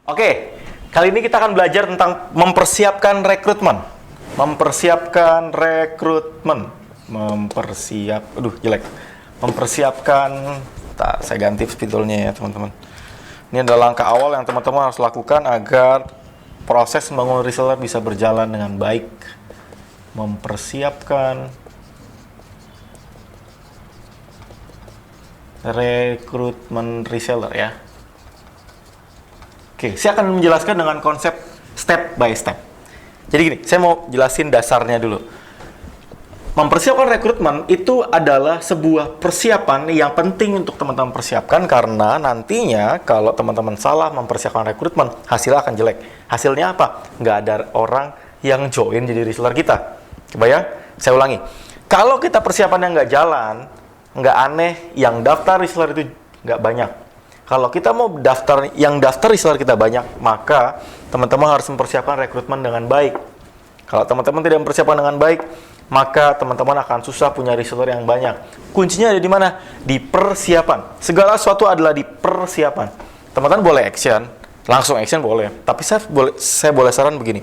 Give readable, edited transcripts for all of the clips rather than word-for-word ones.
Oke, kali ini kita akan belajar tentang mempersiapkan rekrutmen. Mempersiapkan, saya ganti spidolnya ya teman-teman. Ini adalah langkah awal yang teman-teman harus lakukan agar proses membangun reseller bisa berjalan dengan baik. Mempersiapkan rekrutmen reseller ya. Oke, saya akan menjelaskan dengan konsep step by step. Jadi gini, saya mau jelasin dasarnya dulu. Mempersiapkan rekrutmen itu adalah sebuah persiapan yang penting untuk teman-teman persiapkan karena nantinya kalau teman-teman salah mempersiapkan rekrutmen, hasilnya akan jelek. Hasilnya apa? Nggak ada orang yang join jadi reseller kita. Kebayang? Saya ulangi. Kalau kita persiapannya nggak jalan, nggak aneh, yang daftar reseller itu nggak banyak. Kalau kita mau daftar reseller kita banyak, maka teman-teman harus mempersiapkan rekrutmen dengan baik. Kalau teman-teman tidak mempersiapkan dengan baik, maka teman-teman akan susah punya reseller yang banyak. Kuncinya ada di mana? Di persiapan. Segala sesuatu adalah di persiapan. Teman-teman boleh action, langsung action boleh. Tapi saya boleh saran begini.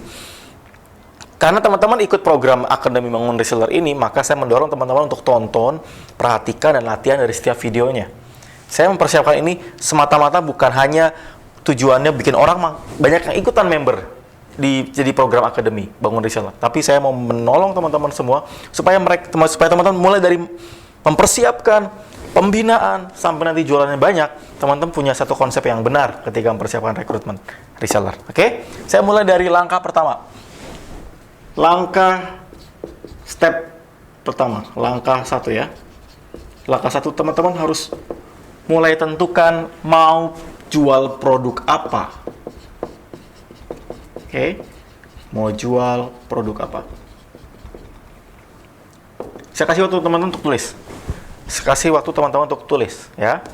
Karena teman-teman ikut program Akademi Bangun Reseller ini, maka saya mendorong teman-teman untuk tonton, perhatikan, dan latihan dari setiap videonya. Saya mempersiapkan ini semata-mata bukan hanya tujuannya bikin orang banyak yang ikutan member jadi program Akademi Bangun Reseller. Tapi saya mau menolong teman-teman semua supaya teman-teman mulai dari mempersiapkan pembinaan sampai nanti jualannya banyak, teman-teman punya satu konsep yang benar ketika mempersiapkan rekrutmen reseller. Oke? Saya mulai dari langkah pertama. Step pertama, langkah 1 ya. Langkah 1 teman-teman harus mulai tentukan mau jual produk apa. Oke, mau jual produk apa? Saya kasih waktu teman-teman untuk tulis. Ya.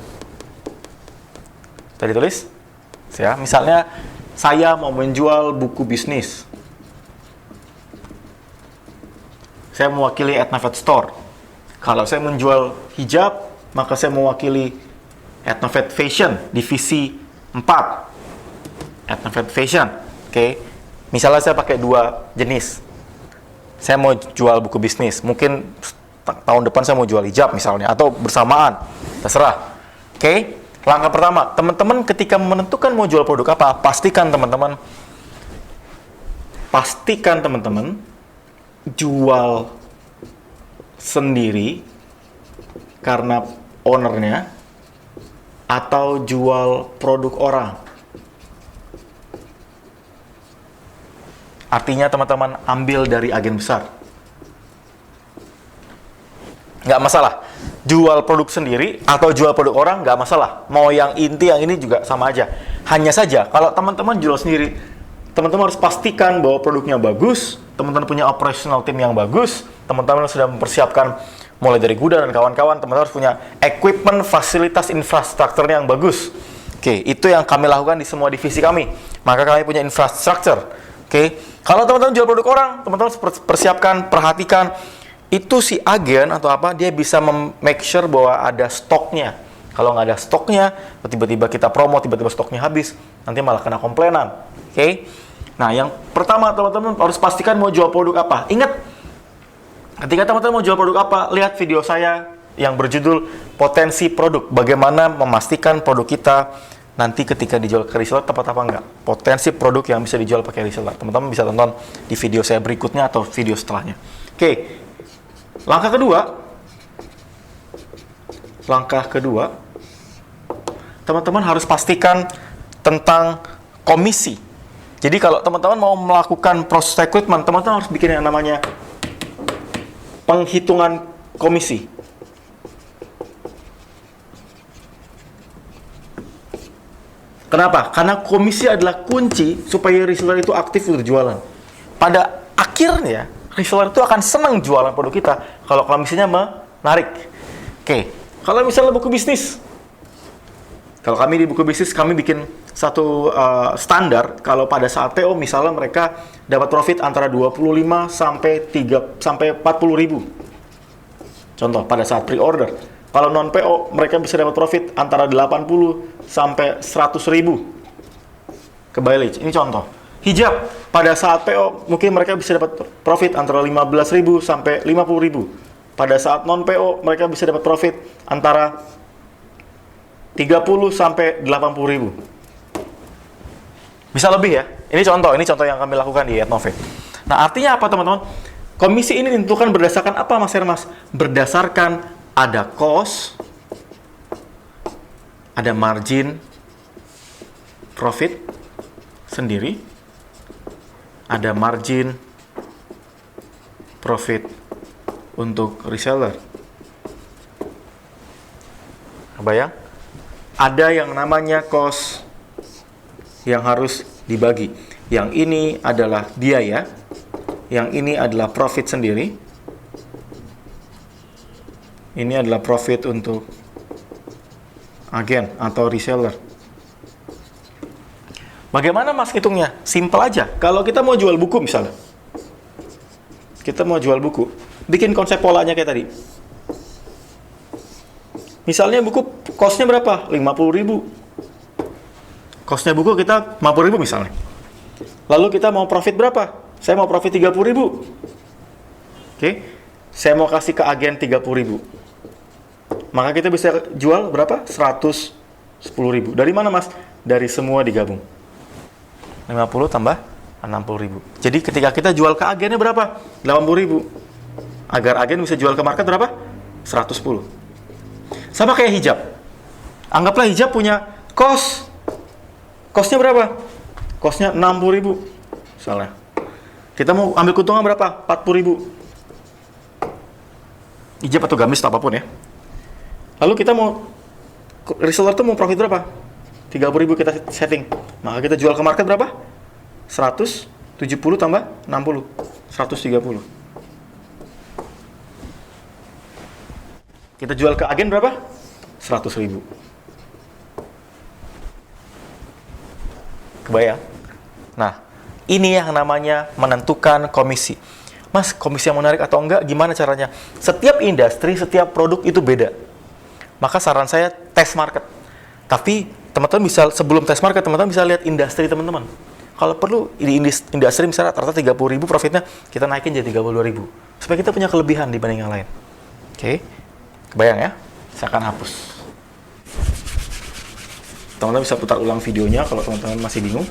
Tadi tulis? Ya, misalnya saya mau menjual buku bisnis. Saya mewakili Etnavet Store. Kalau saya menjual hijab, maka saya mewakili Etnavet Fashion, divisi 4. Etnavet Fashion, oke. Misalnya saya pakai 2 jenis. Saya mau jual buku bisnis. Mungkin tahun depan saya mau jual hijab misalnya, atau bersamaan. Terserah. Oke. Langkah pertama, teman-teman ketika menentukan mau jual produk apa, pastikan teman-teman jual sendiri karena ownernya, atau jual produk orang. Artinya teman-teman ambil dari agen besar. Nggak masalah. Jual produk sendiri atau jual produk orang nggak masalah. Mau yang inti yang ini juga sama aja. Hanya saja kalau teman-teman jual sendiri, teman-teman harus pastikan bahwa produknya bagus, teman-teman punya operational team yang bagus, teman-teman sudah mempersiapkan mulai dari gudang dan kawan-kawan, teman-teman harus punya equipment, fasilitas, infrastruktur yang bagus. Oke, itu yang kami lakukan di semua divisi kami. Maka kami punya infrastruktur. Oke, kalau teman-teman jual produk orang, teman-teman persiapkan, perhatikan, itu si agen atau apa, dia bisa make sure bahwa ada stoknya. Kalau nggak ada stoknya, tiba-tiba kita promo, tiba-tiba stoknya habis, nanti malah kena komplainan. Oke, nah yang pertama teman-teman harus pastikan mau jual produk apa. Ingat, ketika teman-teman mau jual produk apa, lihat video saya yang berjudul Potensi Produk. Bagaimana memastikan produk kita nanti ketika dijual ke reseller tepat apa enggak. Potensi produk yang bisa dijual pakai reseller. Teman-teman bisa tonton di video saya berikutnya atau video setelahnya. Oke, langkah kedua, teman-teman harus pastikan tentang komisi. Jadi kalau teman-teman mau melakukan proses rekrutmen, teman-teman harus bikin yang namanya penghitungan komisi. Kenapa? Karena komisi adalah kunci supaya reseller itu aktif berjualan. Pada akhirnya, reseller itu akan senang jualan produk kita kalau komisinya menarik. Oke, kalau misalnya buku bisnis. Kalau kami di buku bisnis, kami bikin satu standar kalau pada saat TO misalnya mereka dapat profit antara 25 sampai 40 ribu. Contoh pada saat pre-order. Kalau non PO mereka bisa dapat profit antara 80 sampai 100 ribu. ke mileage. Ini contoh. Hijab, pada saat PO mungkin mereka bisa dapat profit antara 15.000 sampai 50.000. Pada saat non PO mereka bisa dapat profit antara 30 sampai 80.000. Bisa lebih ya. Ini contoh yang kami lakukan di Etnove. Nah, artinya apa teman-teman? Komisi ini ditentukan berdasarkan apa Mas Hermas? Berdasarkan ada cost, ada margin profit sendiri, ada margin profit untuk reseller. Kebayang? Ada yang namanya cost yang harus dibagi. Yang ini adalah biaya, yang ini adalah profit sendiri. Ini adalah profit untuk agen atau reseller. Bagaimana Mas hitungnya? Simple aja. Kalau kita mau jual buku misalnya. Kita mau jual buku. Bikin konsep polanya kayak tadi. Misalnya buku cost-nya berapa? 50.000. Cost-nya buku kita 50.000 misalnya. Lalu kita mau profit berapa? Saya mau profit 30.000. Oke. Saya mau kasih ke agen 30.000. Maka kita bisa jual berapa? 110.000. Dari mana Mas? Dari semua digabung. 50 tambah 60.000. Jadi ketika kita jual ke agennya berapa? 80.000. Agar agen bisa jual ke market berapa? 110. Sama kayak hijab. Anggaplah hijab punya cost. Cost-nya berapa? Cost-nya 60.000. Misalnya. Kita mau ambil keuntungan berapa? 40.000. Hijab atau gamis atau apapun ya. Lalu kita mau reseller tuh mau profit berapa? 30.000 kita setting. Maka kita jual ke market berapa? 170 tambah 60. 130. Kita jual ke agen berapa? 100.000. Kebayang? Nah, ini yang namanya menentukan komisi. Mas, komisi yang menarik atau enggak, gimana caranya? Setiap industri, setiap produk itu beda. Maka saran saya tes market. Tapi teman-teman bisa, sebelum tes market, teman-teman bisa lihat industri teman-teman. Kalau perlu di industri misalnya rata-rata 30.000 profitnya, kita naikin jadi 32.000. Supaya kita punya kelebihan dibanding yang lain. Oke? Kebayang ya? Saya akan hapus. Teman-teman bisa putar ulang videonya kalau teman-teman masih bingung.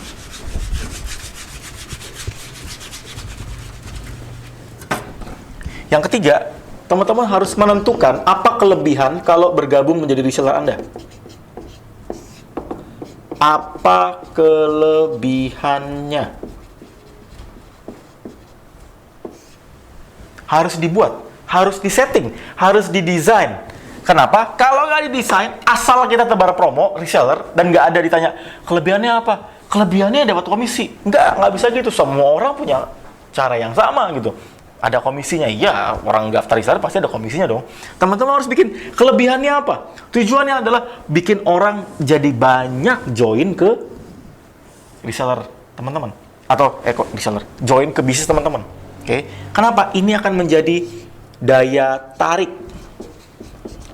Yang ketiga, teman-teman harus menentukan apa kelebihan kalau bergabung menjadi reseller Anda. Apa kelebihannya? Harus dibuat, harus disetting, harus didesain. Kenapa? Kalau nggak didesain, asal kita tebar promo, reseller, dan nggak ada ditanya, kelebihannya apa? Kelebihannya dapat komisi. Nggak bisa gitu. Semua orang punya cara yang sama gitu. Ada komisinya, iya, orang daftar reseller pasti ada komisinya dong. Teman-teman harus bikin kelebihannya apa? Tujuannya adalah bikin orang jadi banyak join ke reseller teman-teman. Atau reseller, join ke bisnis teman-teman. Oke. Kenapa? Ini akan menjadi daya tarik.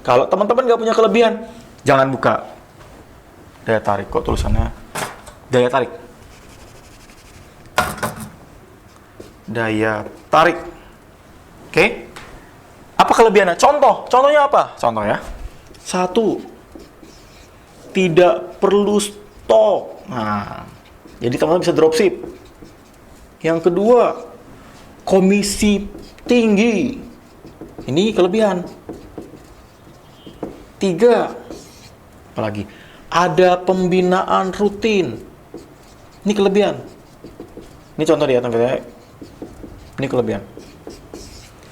Kalau teman-teman nggak punya kelebihan, jangan buka daya tarik. Kok tulisannya daya tarik? Daya tarik. Oke. Apa kelebihannya? Contohnya apa? Contoh ya. 1. Tidak perlu stok. Nah, jadi teman-teman bisa dropship. Yang kedua, komisi tinggi. Ini kelebihan. 3. Apalagi? Ada pembinaan rutin. Ini kelebihan. Ini contoh dia, teman-teman. Ini kelebihan.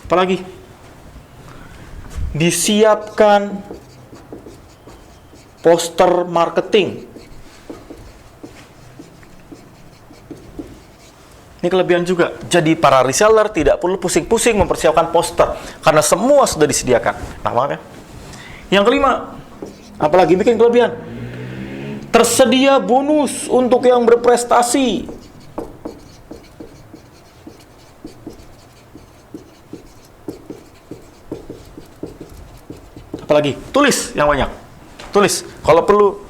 Apalagi? Disiapkan poster marketing. Ini kelebihan juga. Jadi para reseller tidak perlu pusing-pusing mempersiapkan poster karena semua sudah disediakan. Nah, maaf ya. Yang kelima, apalagi bikin kelebihan? Tersedia bonus untuk yang berprestasi. Apalagi? Tulis yang banyak. Tulis. Kalau perlu,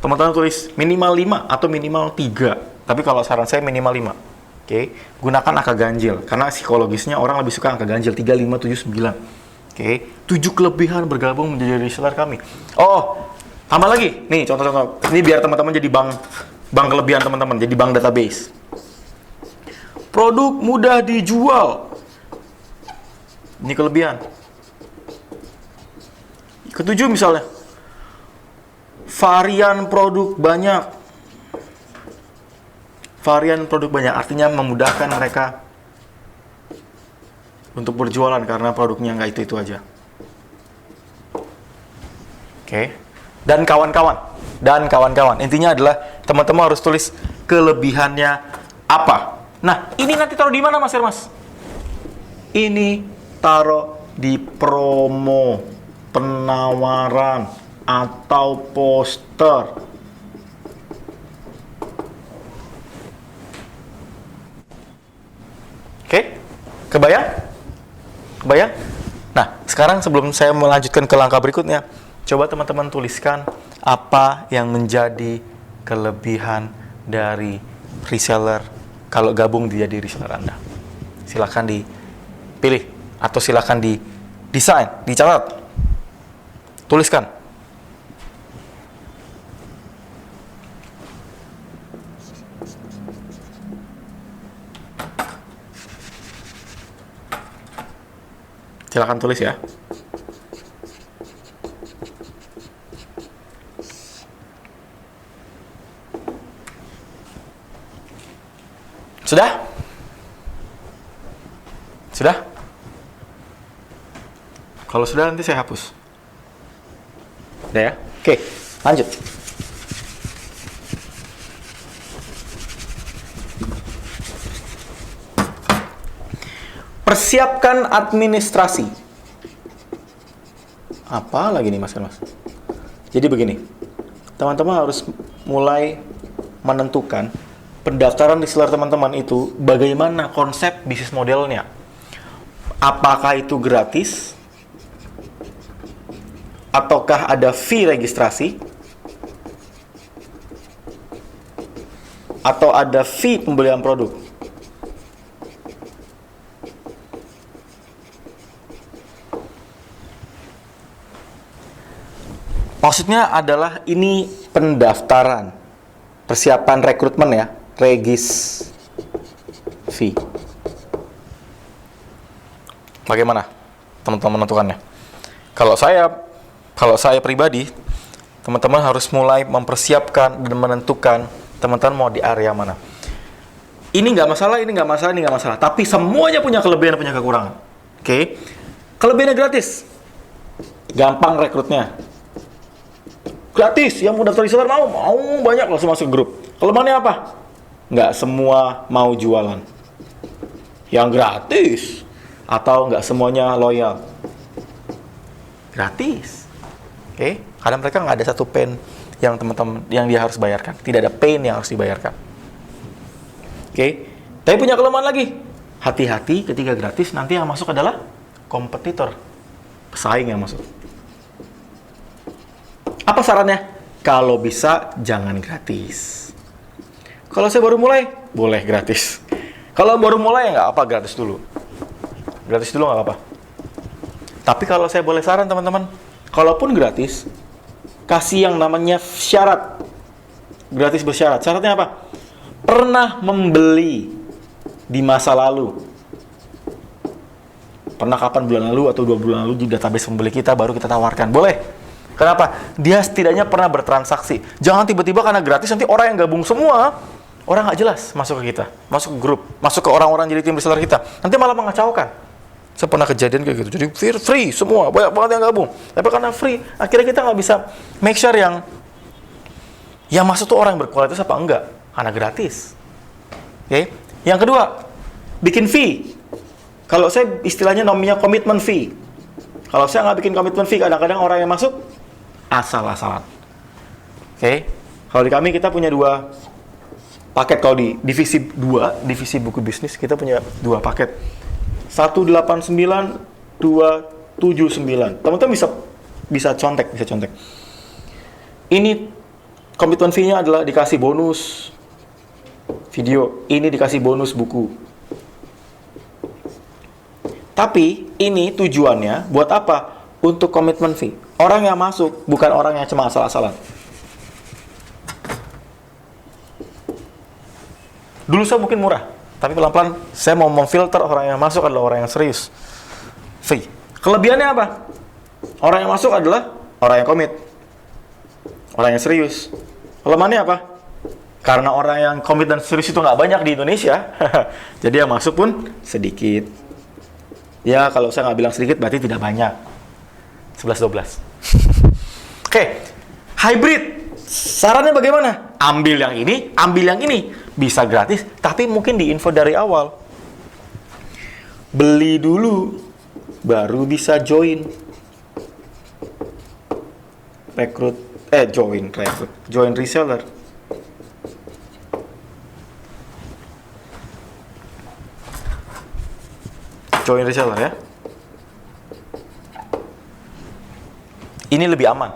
teman-teman tulis minimal 5 atau minimal 3. Tapi kalau saran saya minimal 5. Oke, gunakan angka ganjil karena psikologisnya orang lebih suka angka ganjil 3, 5, 7, 9. Oke, 7 kelebihan bergabung menjadi reseller kami. Oh, tambah lagi. Nih contoh-contoh. Ini biar teman-teman jadi bank kelebihan teman-teman, jadi bank database. Produk mudah dijual. Ini kelebihan. Ketujuh misalnya, varian produk banyak. Varian produk banyak artinya memudahkan mereka untuk berjualan karena produknya nggak itu-itu aja. Oke. Dan kawan-kawan. Intinya adalah teman-teman harus tulis kelebihannya apa. Nah, ini nanti taruh di mana, Mas Hermas? Ini taruh di promo, penawaran, atau poster. Oke? Kebayang? Nah, sekarang sebelum saya melanjutkan ke langkah berikutnya, coba teman-teman tuliskan apa yang menjadi kelebihan dari reseller kalau gabung jadi reseller Anda. Silakan dipilih atau silakan didesain, dicatat, tuliskan. Silakan tulis ya. Sudah? Sudah? Kalau sudah nanti saya hapus. Udah ya? Oke, lanjut. Persiapkan administrasi. Apa lagi nih Mas? Jadi begini, teman-teman harus mulai menentukan pendaftaran reseller teman-teman itu bagaimana konsep bisnis modelnya. Apakah itu gratis? Ataukah ada fee registrasi? Atau ada fee pembelian produk? Maksudnya adalah ini pendaftaran, persiapan rekrutmen ya. Regis fee. Bagaimana teman-teman menentukannya? Kalau saya pribadi, teman-teman harus mulai mempersiapkan dan menentukan teman-teman mau di area mana. Ini nggak masalah, ini nggak masalah, ini nggak masalah. Tapi semuanya punya kelebihan, punya kekurangan. Oke? Kelebihannya gratis, gampang rekrutnya. Gratis, yang mau daftar reseller mau banyak langsung masuk grup. Kelemahannya apa? Nggak semua mau jualan yang gratis, atau nggak semuanya loyal. Gratis, oke? Karena mereka nggak ada satu pen yang teman-teman yang dia harus bayarkan. Tidak ada pen yang harus dibayarkan. Oke? Tapi punya kelemahan lagi. Hati-hati ketika gratis, nanti yang masuk adalah kompetitor, pesaing yang masuk. Apa sarannya? Kalau bisa jangan gratis. Kalau saya baru mulai, boleh gratis. Kalau baru mulai, nggak apa, gratis dulu. Gratis dulu nggak apa-apa. Tapi kalau saya boleh saran teman-teman, kalaupun gratis, kasih yang namanya syarat. Gratis bersyarat. Syaratnya apa? Pernah membeli di masa lalu. Pernah kapan, bulan lalu atau 2 bulan lalu di database pembeli kita, baru kita tawarkan. Boleh. Kenapa? Dia setidaknya pernah bertransaksi. Jangan tiba-tiba karena gratis, nanti orang yang gabung semua, orang nggak jelas masuk ke kita, masuk ke grup, masuk ke orang-orang jadi tim reseller kita. Nanti malah mengacaukan. Saya pernah kejadian kayak gitu. Jadi free semua, banyak banget yang gabung. Tapi karena free, akhirnya kita nggak bisa make sure yang masuk tuh orang yang berkualitas apa enggak, karena gratis. Oke? Yang kedua, bikin fee. Kalau saya istilahnya namanya commitment fee. Kalau saya nggak bikin commitment fee, kadang-kadang orang yang masuk asal-asalan. Oke? Kalau di kami kita punya 2 paket. Kalau di divisi 2, divisi buku bisnis, kita punya 2 paket. 189, 279. Teman-teman bisa contek. Ini komitmen fee-nya adalah dikasih bonus video, ini dikasih bonus buku. Tapi ini tujuannya buat apa? Untuk komitmen fee. Orang yang masuk, bukan orang yang cuma asal-asalan. Dulu saya mungkin murah, tapi pelan-pelan saya mau memfilter orang yang masuk adalah orang yang serius. Free. Kelebihannya apa? Orang yang masuk adalah orang yang komit, orang yang serius. Kelemahannya apa? Karena orang yang komit dan serius itu nggak banyak di Indonesia, jadi yang masuk pun sedikit. Ya, kalau saya nggak bilang sedikit, berarti tidak banyak. 11-12. Oke, hybrid. Sarannya bagaimana? Ambil yang ini, ambil yang ini. Bisa gratis, tapi mungkin di info dari awal. Beli dulu, baru bisa join. Join reseller. Join reseller ya. Ini lebih aman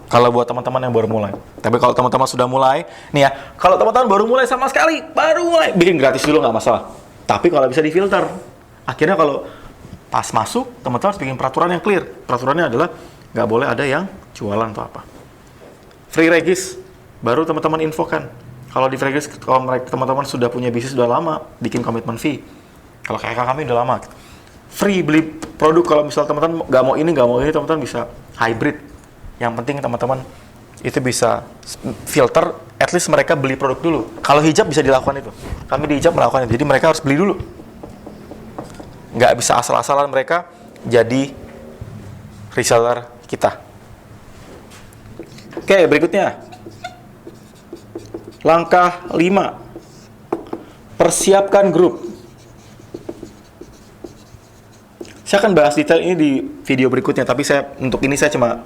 kalau buat teman-teman yang baru mulai. Tapi kalau teman-teman sudah mulai, nih ya, kalau teman-teman baru mulai sama sekali, baru mulai, bikin gratis dulu nggak masalah. Tapi kalau bisa difilter, akhirnya kalau pas masuk, teman-teman harus bikin peraturan yang clear. Peraturannya adalah nggak boleh ada yang jualan atau apa. Free regis, baru teman-teman infokan. Kalau di free regis, kalau teman-teman sudah punya bisnis sudah lama, bikin komitmen fee. Kalau kayak kami udah lama. Free beli produk, kalau misal teman-teman nggak mau ini, teman-teman bisa hybrid. Yang penting teman-teman itu bisa filter, at least mereka beli produk dulu. Kalau hijab bisa dilakukan itu. Kami di hijab melakukan itu. Jadi mereka harus beli dulu. Nggak bisa asal-asalan mereka jadi reseller kita. Oke, berikutnya. Langkah 5. Persiapkan grup. Saya akan bahas detail ini di video berikutnya, tapi untuk ini saya cuma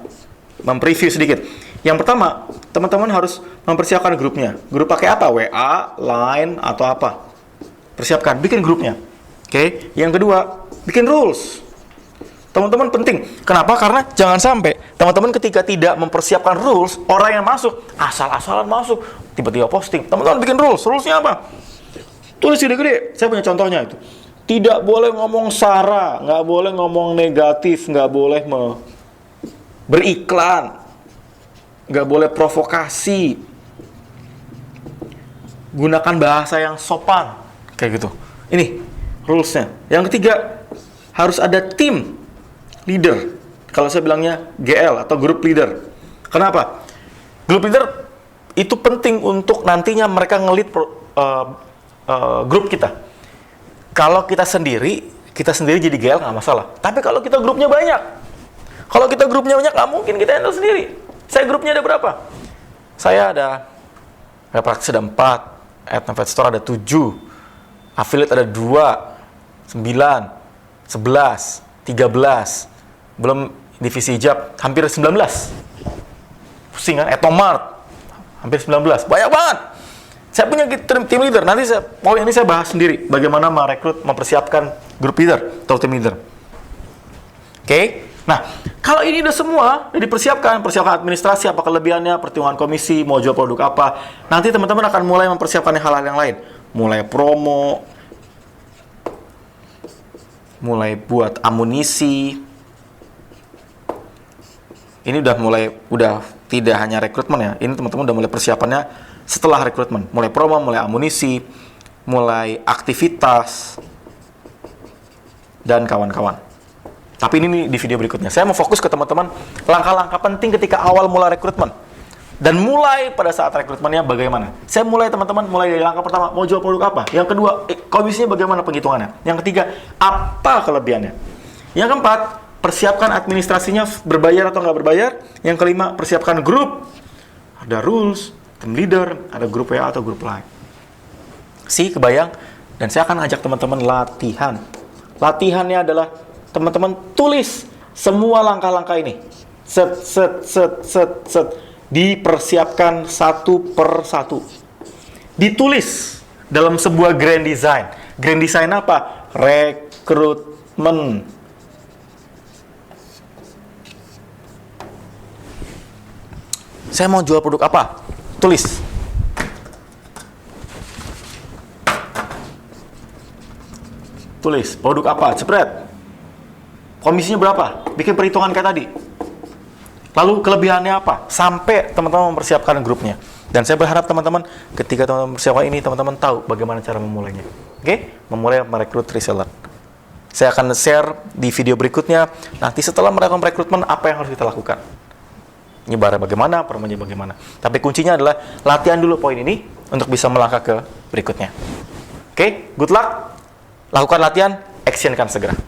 mempreview sedikit. Yang pertama, teman-teman harus mempersiapkan grupnya. Grup pakai apa? WA, Line, atau apa? Persiapkan, bikin grupnya. Oke. Yang kedua, bikin rules. Teman-teman penting. Kenapa? Karena jangan sampai teman-teman ketika tidak mempersiapkan rules, orang yang masuk asal-asalan masuk, tiba-tiba posting. Teman-teman bikin rules. Rulesnya apa? Tulis gede-gede. Saya punya contohnya itu. Tidak boleh ngomong sara, nggak boleh ngomong negatif, nggak boleh beriklan, nggak boleh provokasi. Gunakan bahasa yang sopan, kayak gitu. Ini rulesnya. Yang ketiga, harus ada tim leader. Kalau saya bilangnya GL atau group leader. Kenapa? Group leader itu penting untuk nantinya mereka nge-lead grup kita. Kalau kita sendiri jadi GL nggak masalah. Tapi kalau kita grupnya banyak, nggak mungkin kita handle sendiri. Saya grupnya ada berapa? Saya ada praktis ada 4, Adnavet Store ada 7, affiliate ada 2, 9, 11, 13, belum divisi hijab hampir 19. Pusing kan? Etomart hampir 19, banyak banget. Saya punya tim leader, nanti poin ini saya bahas sendiri, bagaimana merekrut, mempersiapkan grup leader atau tim leader. Oke? Nah, kalau ini udah semua, udah persiapkan administrasi, apa kelebihannya, perhitungan komisi, mau jual produk apa, nanti teman-teman akan mulai mempersiapkan hal-hal yang lain. Mulai promo, mulai buat amunisi. Ini udah tidak hanya rekrutmen ya, ini teman-teman udah mulai persiapannya setelah rekrutmen, mulai promo, mulai amunisi, mulai aktivitas, dan kawan-kawan. Tapi ini di video berikutnya. Saya mau fokus ke teman-teman langkah-langkah penting ketika awal mulai rekrutmen. Dan mulai pada saat rekrutmennya bagaimana. Saya teman-teman mulai dari langkah pertama, mau jual produk apa. Yang kedua, komisinya bagaimana penghitungannya. Yang ketiga, apa kelebihannya. Yang keempat, persiapkan administrasinya berbayar atau nggak berbayar. Yang kelima, persiapkan grup. Ada rules, tim leader, ada grup WA atau grup Line. Kebayang? Dan saya akan ajak teman-teman latihan. Latihannya adalah teman-teman tulis semua langkah-langkah ini. Set. Dipersiapkan satu per satu. Ditulis dalam sebuah grand design. Grand design apa? Rekrutmen. Saya mau jual produk apa? Tulis. Tulis, produk apa? Jepret. Komisinya berapa? Bikin perhitungan kayak tadi. Lalu kelebihannya apa? Sampai teman-teman mempersiapkan grupnya. Dan saya berharap teman-teman, ketika teman-teman mempersiapkan ini, teman-teman tahu bagaimana cara memulainya. Oke? Memulai merekrut reseller. Saya akan share di video berikutnya, nanti setelah melakukan rekrutmen, apa yang harus kita lakukan. Nyebarnya bagaimana, promonya bagaimana. Tapi kuncinya adalah latihan dulu poin ini, untuk bisa melangkah ke berikutnya. Oke? Good luck. Lakukan latihan, actionkan segera.